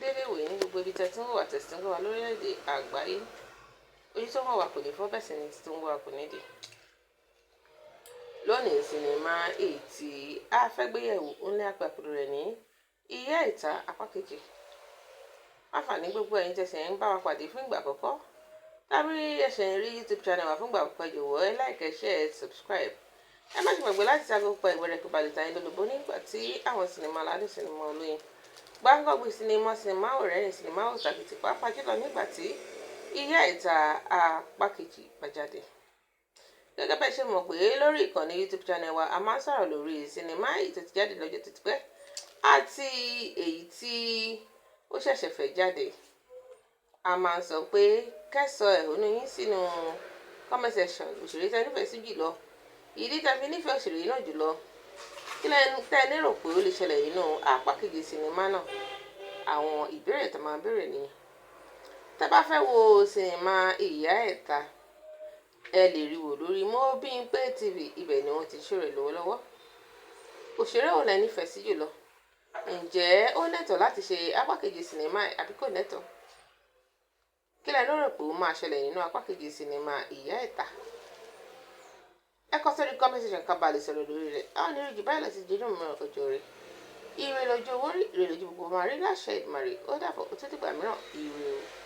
dédé wòye ní gbogbo ibi tẹ́tí ń wà tẹ̀sí ń wà lórílẹ̀‐èdè àgbáyé. Ojú tó wọ́n wà kò ní fọ́, bẹ́ẹ̀ sì ni tó ń wà kò ní dé. Lónìí sinimá èyí tí a fẹ́ gbéyẹ̀wò ó ní àpapọ̀ rẹ̀ ní Ìyá Ìta apá kejì. Àǹfààní gbogbo ẹ̀yin tẹ̀sẹ̀ ń bá wa pàdé fún ìgbà àkọ́kọ́ tàbí ẹ̀ṣẹ̀ ń rí YouTube channel wa fún ìgbà àkọ́kọ́, jọ̀wọ́ ẹ like, share, subscribe. Ẹ má ṣe gbàgbé láti ṣe àgọ́pọ̀ ìwẹ̀rẹ̀ kó balẹ̀ tàyín lólobó nígbà tí àwọn sinimá aládùn sinimá olóyin gbáǹgọ́gbì sinimá ọ̀rẹ́yìn sinimá òtàkìtì pàápàá jùlọ nígbà tí Ìyá Ìta apá kejì bá jáde. Gẹ́gẹ́ bẹ́ẹ̀ ṣe mọ̀ pé lórí ìkànnì YouTube channel wa a máa ń sọ̀rọ̀ lórí sinimá èyí tó ti jáde lọ́jọ́ tó ti pẹ́ àti èyí tí ó ṣẹ̀ṣẹ̀ fẹ́ jáde. A máa ń sọ pé kẹ́sọ̀ ẹ̀hónú yín sínú comment section òṣèré tẹ́ nífẹ̀ẹ́ sí jùlọ, ìdí tẹ́ fi nífẹ̀ẹ́ òṣèré náà jùlọ, kí tẹ́ lérò pé ó lè ṣẹlẹ̀ nínú apá kejì sinimá náà. Àwọn ìbéèrè tó máa ń béèrè nìyẹn. Tẹ́ bá fẹ́ wo sinimá Ìyá Ìta, ẹ lè rí wò lórí Mobimpe TV, ibẹ̀ ni wọ́n ti ṣó rẹ̀ lọ́wọ́lọ́wọ́. Òṣèré wo lẹ nífẹ̀ẹ́ sí jùlọ? Ǹjẹ́ ó lẹ́tọ̀ọ́ láti ṣe apá kejì sinimá àbí kò lẹ́tọ̀ọ́? Kí lẹ lérò pé ó máa ṣẹlẹ̀ nínú apá kejì sinimá Ìyá Ìta? Ẹ kọ sórí comment section ká bá lè sọ̀rọ̀ lórí rẹ̀. Àwọn onírúurú báyìí láti dídùn mọ́ ọjọ́ rẹ̀. Ire lójú owó rí, ire lójú gbogbo máa rí láṣẹ Èdùmàrè. Ó dàbọ̀, ó tún dìgbà mìíràn. Ire o.